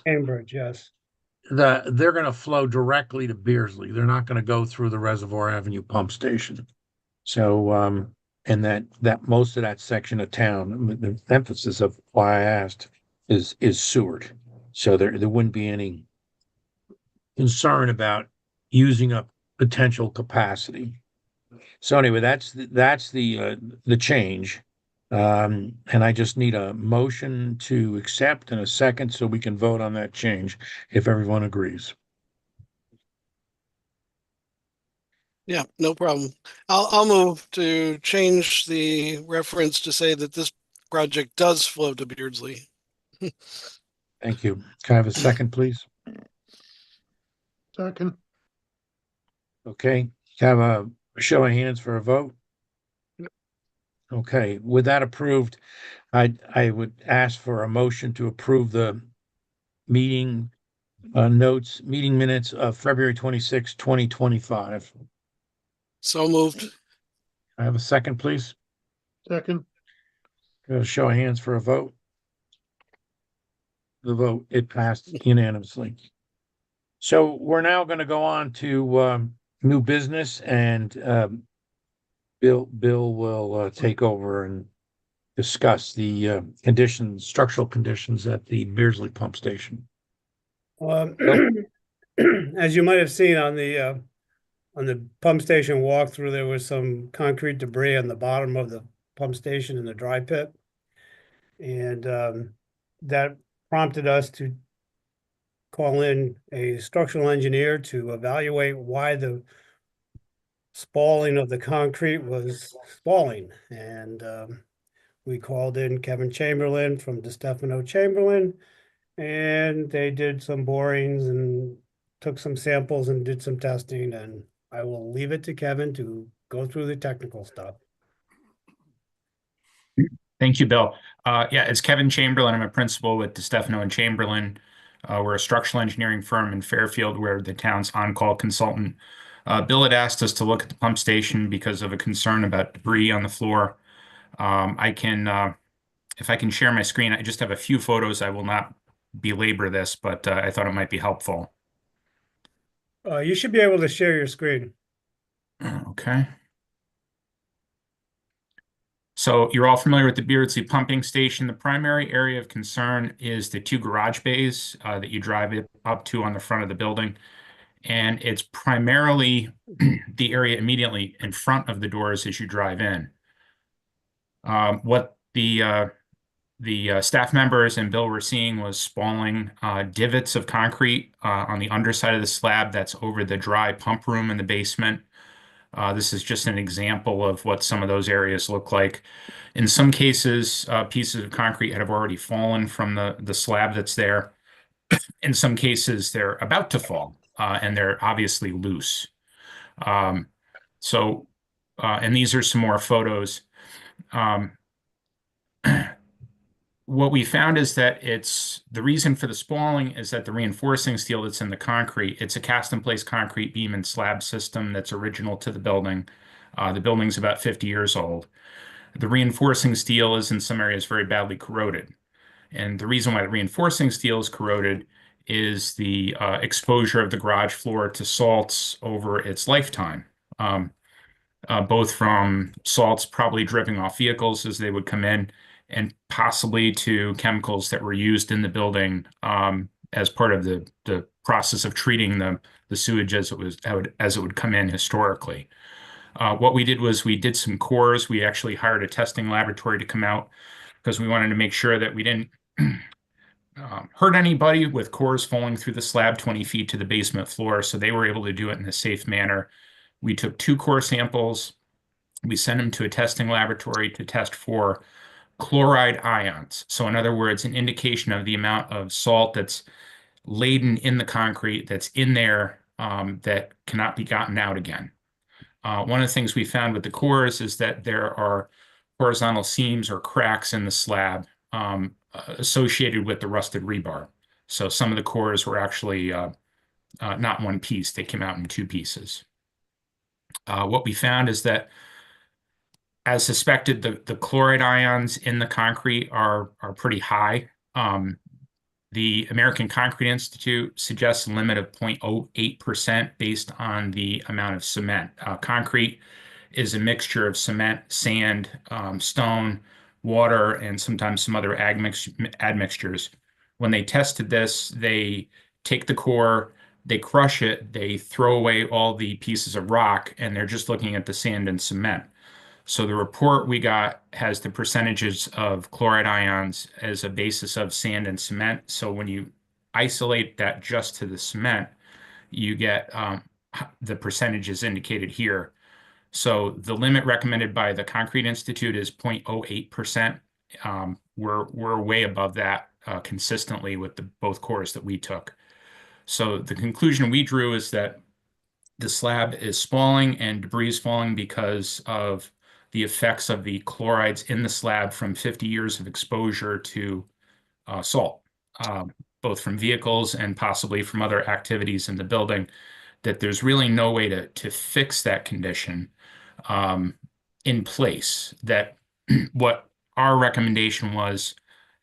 Cambridge, yes. they're going to flow directly to Beardsley. They're not going to go through the Reservoir Avenue pump station. So, and that most of that section of town, the emphasis of why I asked is Seward. So there wouldn't be any concern about using up potential capacity. So anyway, that's the change. And I just need a motion to accept and a second so we can vote on that change if everyone agrees. Yeah, no problem. I'll move to change the reference to say that this project does flow to Beardsley. Thank you. Can I have a second, please? Second. Okay. Can I have a show of hands for a vote? Okay. With that approved, I would ask for a motion to approve the meeting meeting minutes of February 26, 2025. So moved. I have a second, please. Second. Show of hands for a vote. The vote, it passed unanimously. So we're now going to go on to new business, and Bill will take over and discuss the structural conditions at the Beardsley pump station. As you might have seen on the pump station walkthrough, there was some concrete debris on the bottom of the pump station in the dry pit. And that prompted us to call in a structural engineer to evaluate why the spalling of the concrete was spalling. And we called in Kevin Chamberlain from DeStefano Chamberlain, and they did some borings and took some samples and did some testing. And I will leave it to Kevin to go through the technical stuff. Thank you, Bill. Yeah, it's Kevin Chamberlain. I'm a principal with DeStefano and Chamberlain. We're a structural engineering firm in Fairfield. We're the town's on-call consultant. Bill had asked us to look at the pump station because of a concern about debris on the floor. If I can share my screen, I just have a few photos. I will not belabor this, but I thought it might be helpful. You should be able to share your screen. Okay. So you're all familiar with the Beardsley pumping station. The primary area of concern is the two garage bays that you drive up to on the front of the building. And it's primarily the area immediately in front of the doors as you drive in. What the staff members and Bill were seeing was spalling divots of concrete on the underside of the slab that's over the dry pump room in the basement. This is just an example of what some of those areas look like. In some cases, pieces of concrete have already fallen from the slab that's there. In some cases, they're about to fall, and they're obviously loose. And these are some more photos. What we found is that the reason for the spalling is that the reinforcing steel that's in the concrete, it's a cast-in-place concrete beam and slab system that's original to the building. The building's about 50 years old. The reinforcing steel is in some areas very badly corroded. And the reason why the reinforcing steel is corroded is the exposure of the garage floor to salts over its lifetime, both from salts probably dripping off vehicles as they would come in, and possibly to chemicals that were used in the building as part of the process of treating the sewage as it would come in historically. What we did was we did some cores. We actually hired a testing laboratory to come out because we wanted to make sure that we didn't hurt anybody with cores falling through the slab 20 feet to the basement floor. So they were able to do it in a safe manner. We took 2 core samples. We sent them to a testing laboratory to test for chloride ions. So in other words, an indication of the amount of salt that's laden in the concrete that's in there that cannot be gotten out again. One of the things we found with the cores is that there are horizontal seams or cracks in the slab associated with the rusted rebar. So some of the cores were actually not one piece. They came out in 2 pieces. What we found is that, as suspected, the chloride ions in the concrete are pretty high. The American Concrete Institute suggests a limit of 0.08% based on the amount of cement. Concrete is a mixture of cement, sand, stone, water, and sometimes some other admixtures. When they tested this, they take the core, they crush it, they throw away all the pieces of rock, and they're just looking at the sand and cement. So the report we got has the percentages of chloride ions as a basis of sand and cement. So when you isolate that just to the cement, you get the percentages indicated here. So the limit recommended by the Concrete Institute is 0.08%. We're way above that consistently with both cores that we took. So the conclusion we drew is that the slab is falling and debris is falling because of the effects of the chlorides in the slab from 50 years of exposure to salt, both from vehicles and possibly from other activities in the building, that there's really no way to fix that condition in place. That what our recommendation was,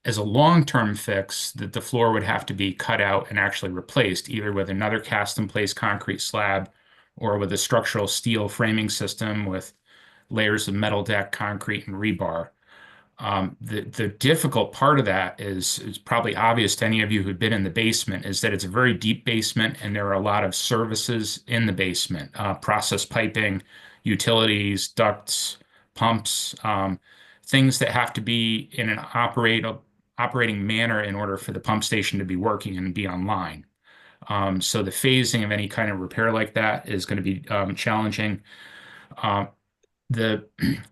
as a long-term fix, that the floor would have to be cut out and actually replaced, either with another cast-in-place concrete slab or with a structural steel framing system with layers of metal deck, concrete, and rebar. The difficult part of that is probably obvious to any of you who've been in the basement, is that it's a very deep basement and there are a lot of services in the basement, process piping, utilities, ducts, pumps, things that have to be in an operating manner in order for the pump station to be working and be online. So the phasing of any kind of repair like that is going to be challenging.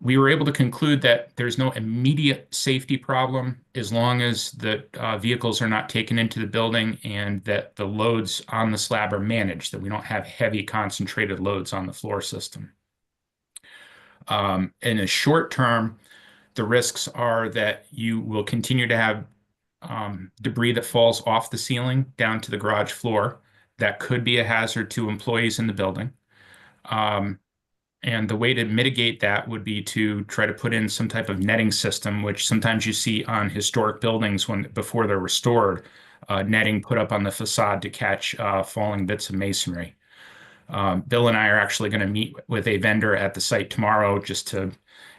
We were able to conclude that there's no immediate safety problem as long as the vehicles are not taken into the building and that the loads on the slab are managed, that we don't have heavy concentrated loads on the floor system. In the short term, the risks are that you will continue to have debris that falls off the ceiling down to the garage floor. That could be a hazard to employees in the building. And the way to mitigate that would be to try to put in some type of netting system, which sometimes you see on historic buildings before they're restored, netting put up on the facade to catch falling bits of masonry. Bill and I are actually going to meet with a vendor at the site tomorrow just to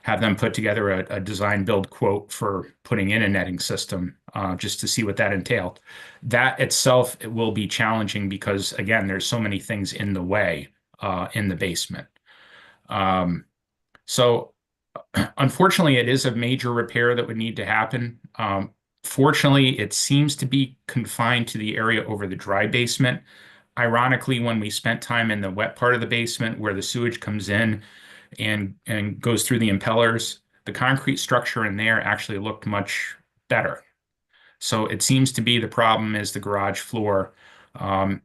have them put together a design build quote for putting in a netting system, just to see what that entailed. That itself, it will be challenging because, again, there's so many things in the way in the basement. So unfortunately, it is a major repair that would need to happen. Fortunately, it seems to be confined to the area over the dry basement. Ironically, when we spent time in the wet part of the basement where the sewage comes in and goes through the impellers, the concrete structure in there actually looked much better. So it seems to be the problem is the garage floor. And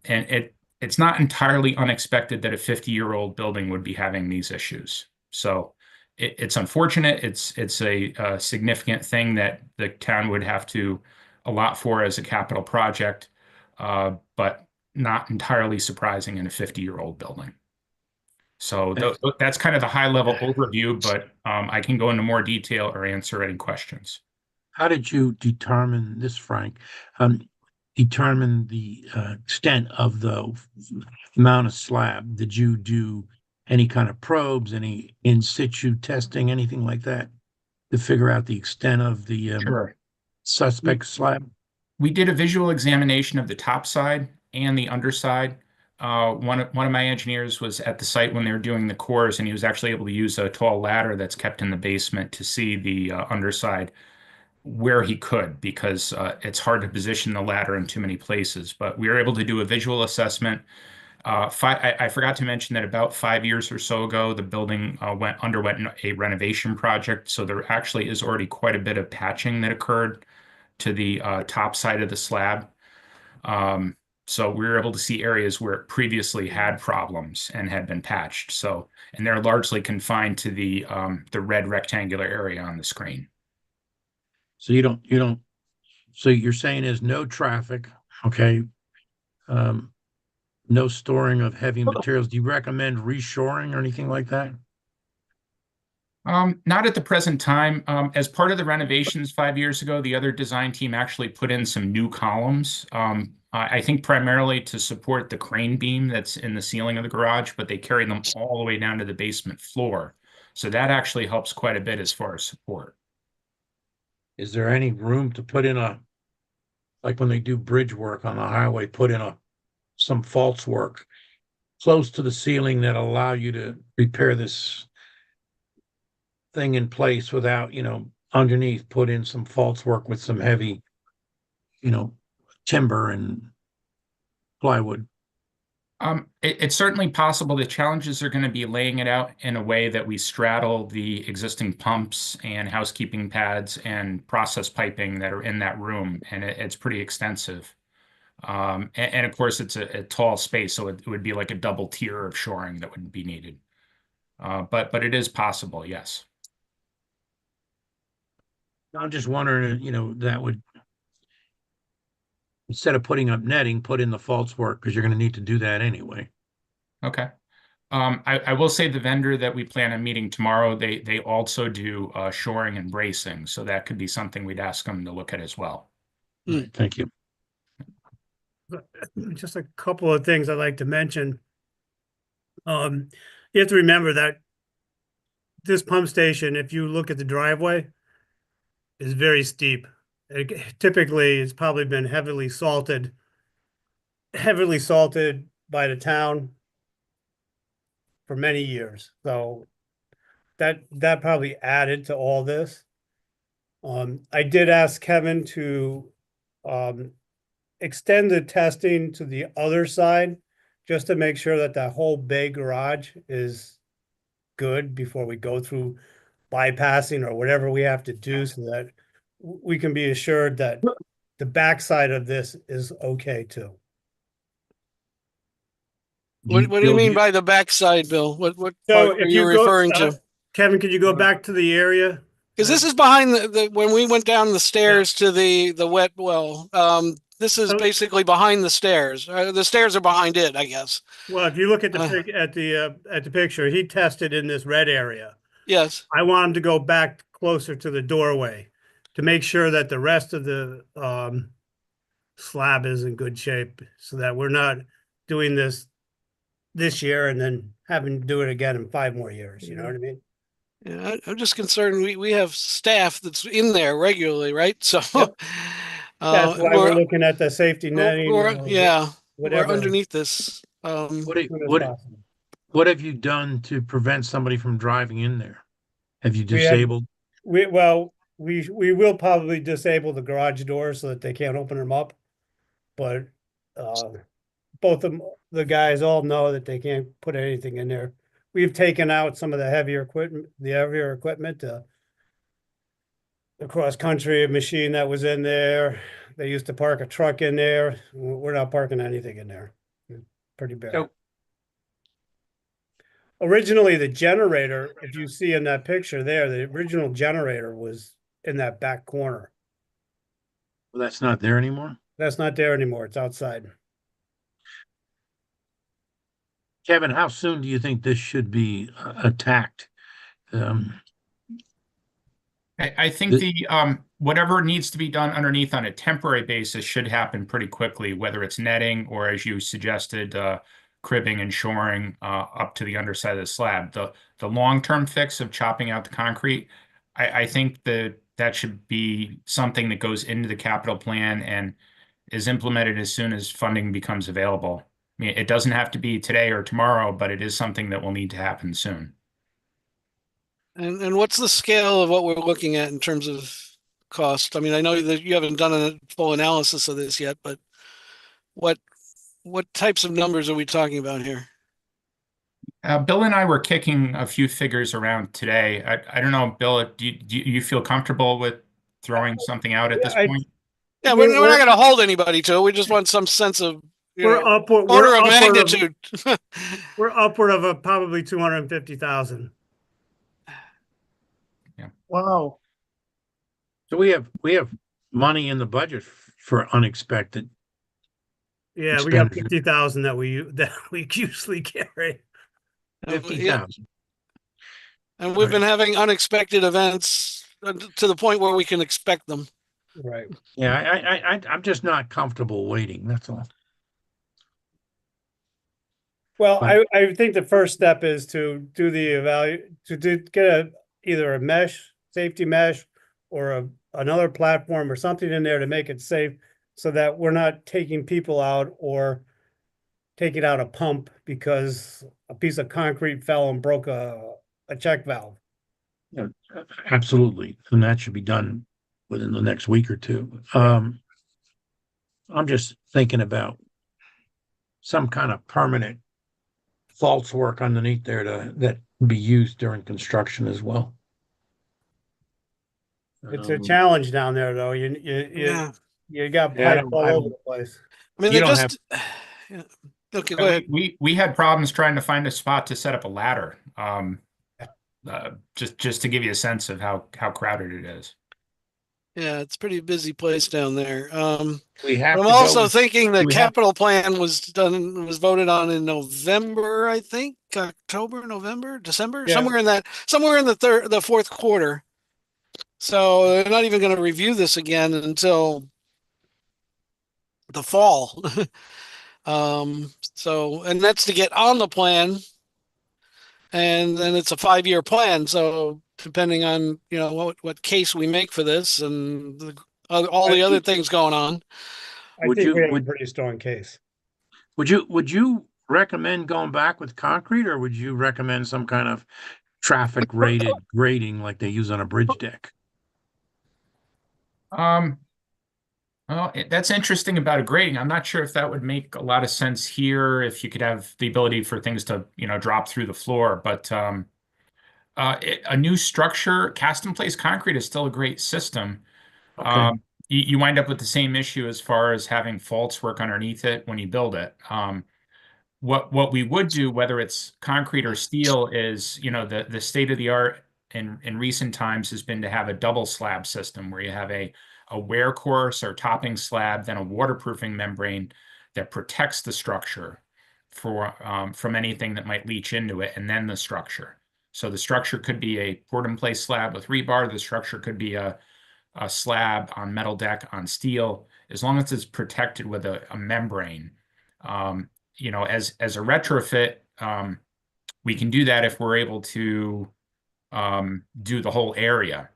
it's not entirely unexpected that a 50-year-old building would be having these issues. So it's unfortunate. It's a significant thing that the town would have to allot for as a capital project, but not entirely surprising in a 50-year-old building. So that's kind of the high-level overview, but I can go into more detail or answer any questions. How did you determine this, Frank? Determine the extent of the amount of slab? Did you do any kind of probes, any in situ testing, anything like that to figure out the extent of the Sure. suspect slab? We did a visual examination of the top side and the underside. One of my engineers was at the site when they were doing the cores, and he was actually able to use a tall ladder that's kept in the basement to see the underside where he could, because it's hard to position the ladder in too many places. But we were able to do a visual assessment. I forgot to mention that about 5 years or so ago, the building underwent a renovation project. So there actually is already quite a bit of patching that occurred to the top side of the slab. So we were able to see areas where it previously had problems and had been patched. So, and they're largely confined to the red rectangular area on the screen. So you don't, so you're saying there's no traffic, okay? No storing of heavy materials. Do you recommend reshoring or anything like that? Not at the present time. As part of the renovations 5 years ago, the other design team actually put in some new columns. I think primarily to support the crane beam that's in the ceiling of the garage, but they carry them all the way down to the basement floor. So that actually helps quite a bit as far as support. Is there any room to put in like when they do bridge work on the highway, put in some false work close to the ceiling that allow you to repair this thing in place without, underneath put in some false work with some heavy, timber and plywood? It's certainly possible. The challenges are going to be laying it out in a way that we straddle the existing pumps and housekeeping pads and process piping that are in that room, and it's pretty extensive. And of course, it's a tall space, so it would be like a double tier of shoring that would be needed. But it is possible, yes. I'm just wondering, that would, instead of putting up netting, put in the false work because you're going to need to do that anyway. Okay. I will say the vendor that we plan on meeting tomorrow, they also do shoring and bracing, so that could be something we'd ask them to look at as well. Thank you. Just a couple of things I'd like to mention. You have to remember that this pump station, if you look at the driveway, is very steep. Typically, it's probably been heavily salted by the town for many years. So that probably added to all this. I did ask Kevin to extend the testing to the other side just to make sure that that whole bay garage is good before we go through bypassing or whatever we have to do so that we can be assured that the backside of this is okay too. What do you mean by the backside, Bill? What So part are if you you referring go, to? Kevin, could you go back to the area? Because this is behind when we went down the stairs to the wet well. This is So- basically behind the stairs. The stairs are behind it, I guess. Well, if you look at the picture, he tested in this red area. Yes. I want him to go back closer to the doorway to make sure that the rest of the slab is in good shape so that we're not doing this year and then having to do it again in 5 more years. You know what I mean? Yeah, I'm just concerned. We have staff that's in there regularly, right? So Yep. That's why we're looking at the safety netting. we're Whatever. underneath this. What as soon as possible. what have you done to prevent somebody from driving in there? Have you We have- disabled? We will probably disable the garage doors so that they can't open them up. But both of the guys all know that they can't put anything in there. We've taken out some of the heavier equipment, the cross country machine that was in there. They used to park a truck in there. We're not parking anything in there. Pretty bad. So- Originally, the generator, if you see in that picture there, the original generator was in that back corner. Well, that's not there anymore. That's not there anymore. It's outside. Kevin, how soon do you think this should be attacked? I think whatever needs to be done underneath on a temporary basis should happen pretty quickly, whether it's netting or, as you suggested, cribbing and shoring up to the underside of the slab. The long-term fix of chopping out the concrete, I think that should be something that goes into the capital plan and is implemented as soon as funding becomes available. I mean, it doesn't have to be today or tomorrow, but it is something that will need to happen soon. And what's the scale of what we're looking at in terms of cost? I mean, I know that you haven't done a full analysis of this yet, but what types of numbers are we talking about here? Bill and I were kicking a few figures around today. I don't know, Bill, do you feel comfortable with throwing something out at this point? Yeah, we're not going to hold anybody to it. We just want some sense of order of magnitude. We're upward of probably 250,000. Yeah. Wow. So we have money in the budget for unexpected. Yeah, we got expenditure. 50,000 that we usually carry. 50,000. And we've been having unexpected events to the point where we can expect them. Right. Yeah, I'm just not comfortable waiting, that's all. Well, But- I think the first step is to do the get either a mesh, safety mesh, or another platform or something in there to make it safe, so that we're not taking people out or taking out a pump because a piece of concrete fell and broke a check valve. Yeah, absolutely, and that should be done within the next week or two. I'm just thinking about some kind of permanent false work underneath there that be used during construction as well. It's a challenge down there, though. Yeah. You got Yeah, I pipe don't- all I over don't- the place. I mean, You they don't just, yeah. Okay, go ahead. We had problems trying to find a spot to set up a ladder. Just to give you a sense of how crowded it is. Yeah, it's a pretty busy place down there. We have I'm to go also with- thinking the we have- capital plan was voted on in November, I think, October, November, December, Yeah. somewhere in the fourth quarter. So they're not even going to review this again until the fall. And that's to get on the plan. And then it's a 5-year plan. So depending on, what case we make for this and all the other things going on. I Would think you- we have a would- pretty strong case. Would you recommend going back with concrete, or would you recommend some kind of traffic rated grading like they use on a bridge deck? Well, that's interesting about a grading. I'm not sure if that would make a lot of sense here, if you could have the ability for things to, drop through the floor. But a new structure, cast in place concrete is still a great system. Okay. You wind up with the same issue as far as having faults work underneath it when you build it. What we would do, whether it's concrete or steel, is, the state of the art in recent times has been to have a double slab system where you have a wear course or topping slab, then a waterproofing membrane that protects the structure from anything that might leach into it, and then the structure. So the structure could be a poured-in-place slab with rebar. The structure could be a slab on metal deck on steel, as long as it's protected with a membrane. As a retrofit, we can do that if we're able to do the whole area.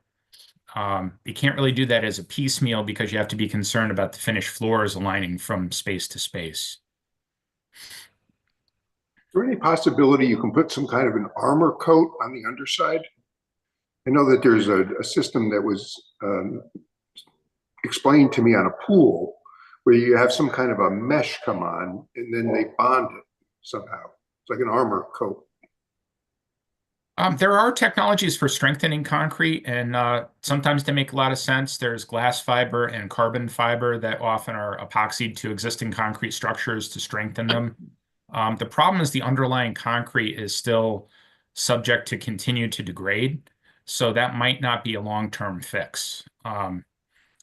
You can't really do that as a piecemeal because you have to be concerned about the finished floors aligning from space to space. Is there any possibility you can put some kind of an armor coat on the underside? I know that there's a system that was explained to me on a pool where you have some kind of a mesh come on and then they bond it somehow. It's like an armor coat. There are technologies for strengthening concrete, and sometimes they make a lot of sense. There's glass fiber and carbon fiber that often are epoxied to existing concrete structures to strengthen them. The problem is the underlying concrete is still subject to continue to degrade, so that might not be a long-term fix.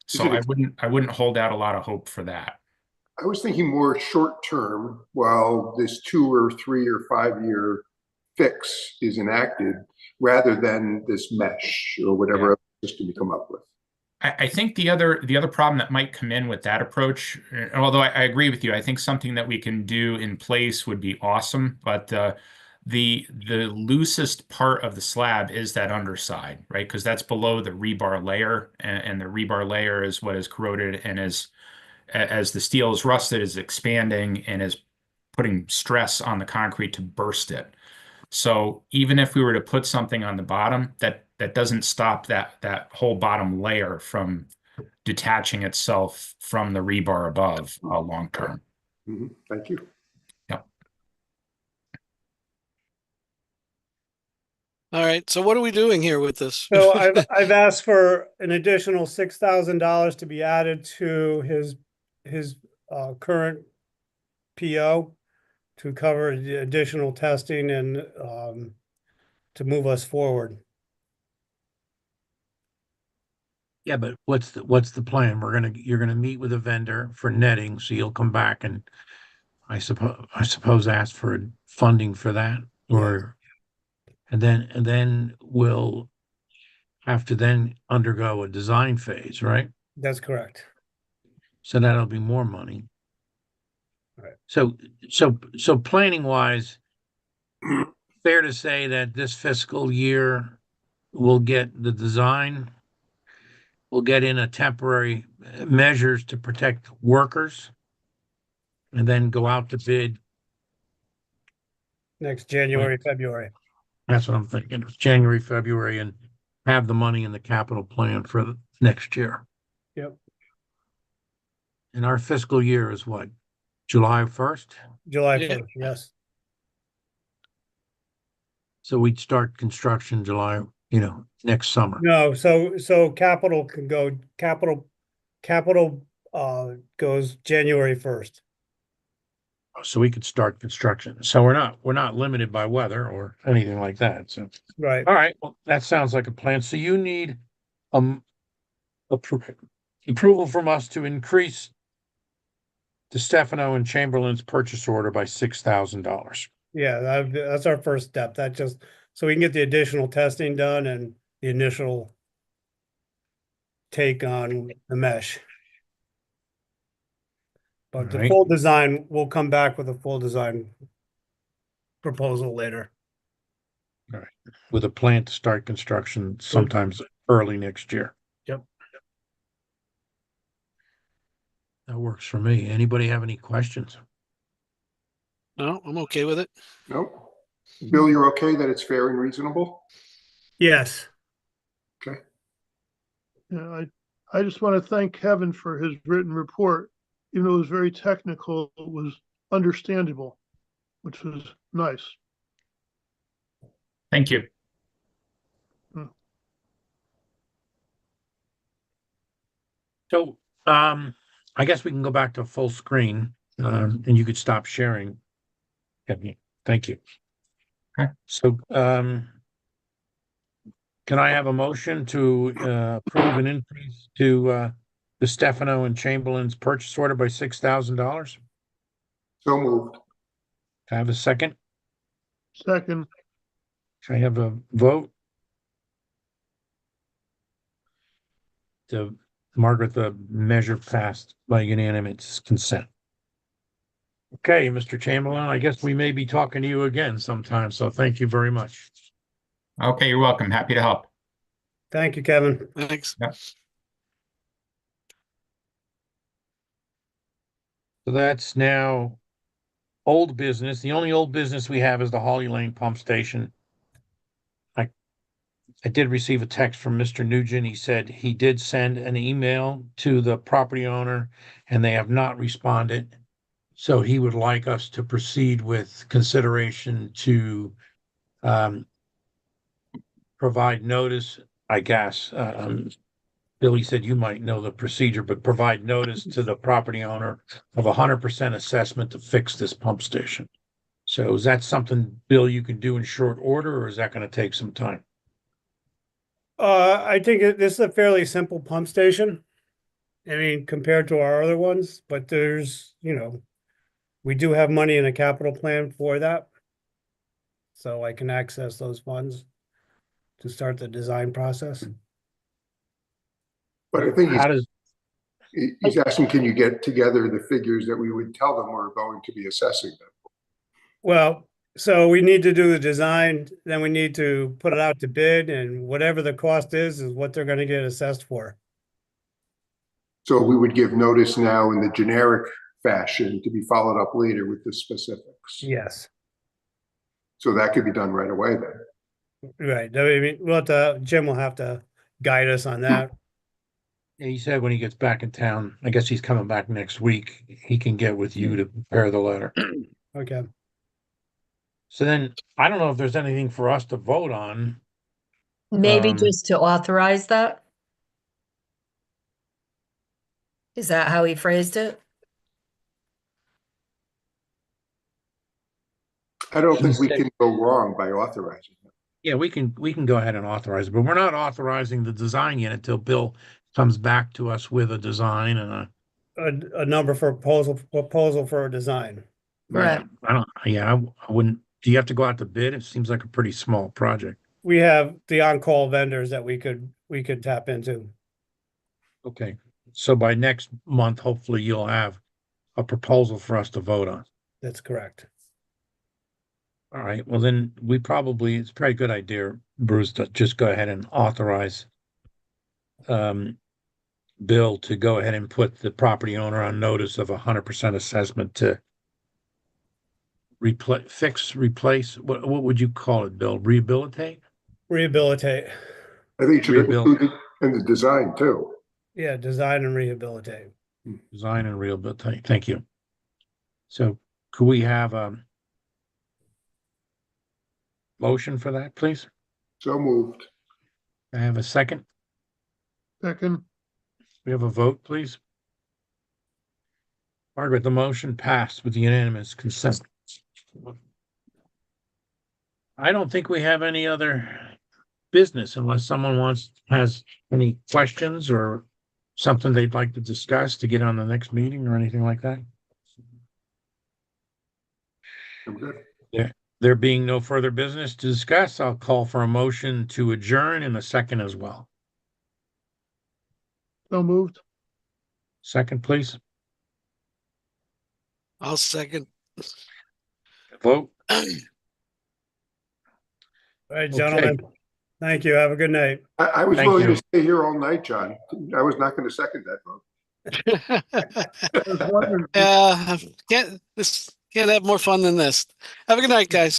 So I wouldn't hold out a lot of hope for that. I was thinking more short term while this 2 or 3 or 5 year fix is enacted rather than this mesh or whatever other system you come up with. I think the other problem that might come in with that approach, although I agree with you, I think something that we can do in place would be awesome, but the loosest part of the slab is that underside, right? Because that's below the rebar layer, and the rebar layer is what is corroded and as the steel is rusted, is expanding and is putting stress on the concrete to burst it. So even if we were to put something on the bottom, that doesn't stop that whole bottom layer from detaching itself from the rebar above long term. Thank you. Yep. All right. So what are we doing here with this? So I've asked for an additional $6,000 to be added to his current PO to cover the additional testing and to move us forward. Yeah, but what's the plan? You're gonna meet with a vendor for netting, so you'll come back and I suppose ask for funding for that, or And then we'll have to then undergo a design phase, right? That's correct. So that'll be more money. Right. So planning wise, fair to say that this fiscal year we'll get the design, we'll get in a temporary measures to protect workers, and then go out to bid. Next January, February. That's what I'm thinking. January, February, and have the money in the capital plan for the next year. Yep. And our fiscal year is what? July 1st? July Yeah. 1st, yes. So we'd start construction July, next summer. No, so capital can go, capital goes January 1st. So we could start construction. So we're not limited by weather or anything like that. So, Right. all right, well, that sounds like a plan. So you need approval from us to increase the Stefano and Chamberlain's purchase order by $6,000. Yeah, that's our first step. That just, so we can get the additional testing done and the initial take on the mesh. But the Right. full design, we'll come back with a full design proposal later. With a plan to start construction sometimes early next year. Yep. That works for me. Anybody have any questions? No, I'm okay with it. Nope. Bill, you're okay that it's fair and reasonable? Yes. Yeah, I just want to thank Kevin for his written report. Even though it was very technical, it was understandable, which was nice. Thank you. So, I guess we can go back to full screen, and you could stop sharing. Okay, thank you. Okay. So, can I have a motion to approve an increase to the Stefano and Chamberlain's purchase order by $6,000? So moved. Can I have a second? Second, Can I have a vote? Margaret, the measure passed by unanimous consent. Okay, Mr. Chamberlain, I guess we may be talking to you again sometime, so thank you very much. Okay, you're welcome. Happy to help. Thank you, Kevin. Thanks. So that's now old business. The only old business we have is the Holly Lane Pump Station. I did receive a text from Mr. Nugent. He said he did send an email to the property owner and they have not responded. So he would like us to proceed with consideration to provide notice, I guess. Billy said you might know the procedure, but provide notice to the property owner of 100% assessment to fix this pump station. So is that something, Bill, you can do in short order, or is that going to take some time? I think this is a fairly simple pump station. I mean, compared to our other ones, but there's, we do have money in a capital plan for that. So I can access those funds to start the design process. But I think How does, he's asking, can you get together the figures that we would tell them we're going to be assessing them? Well, so we need to do the design, then we need to put it out to bid, and whatever the cost is what they're gonna get assessed for. So we would give notice now in the generic fashion to be followed up later with the specifics. Yes, So that could be done right away then. right. I mean, Jim will have to guide us on that. he said when he gets back in town, I guess he's coming back next week, he can get with you to prepare the letter. Okay. So then, I don't know if there's anything for us to vote on. Maybe Um, just to authorize that? Is that how he phrased it? I don't think we can go wrong by authorizing it. Yeah, we can go ahead and authorize it, but we're not authorizing the design yet until Bill comes back to us with a design and A number for proposal for a design. Right. I wouldn't do you have to go out to bid? It seems like a pretty small project. We have the on-call vendors that we could tap into. Okay, so by next month, hopefully you'll have a proposal for us to vote on. That's correct. All right, well then it's probably a very good idea, Bruce, to just go ahead and authorize Bill to go ahead and put the property owner on notice of 100% assessment to replace, what would you call it, Bill? Rehabilitate? Rehabilitate. I think it should Rebuild. include it in the design too. Yeah, design and rehabilitate. Design and rehabilitate. Thank you. So could we have a motion for that, please? So moved. I have a second. Second, We have a vote, please. Margaret, the motion passed with unanimous consent. I don't think we have any other business unless someone has any questions or something they'd like to discuss to get on the next meeting or anything like that. I'm good. There being no further business to discuss, I'll call for a motion to adjourn in a second as well. so moved. Second, please. I'll second. Vote. All right, gentlemen. Thank you. Have a good night. I was Thank willing you. to stay here all night, John. I was not going to second that vote. I was wondering, Yeah, can't have more fun than this. Have a good night, guys.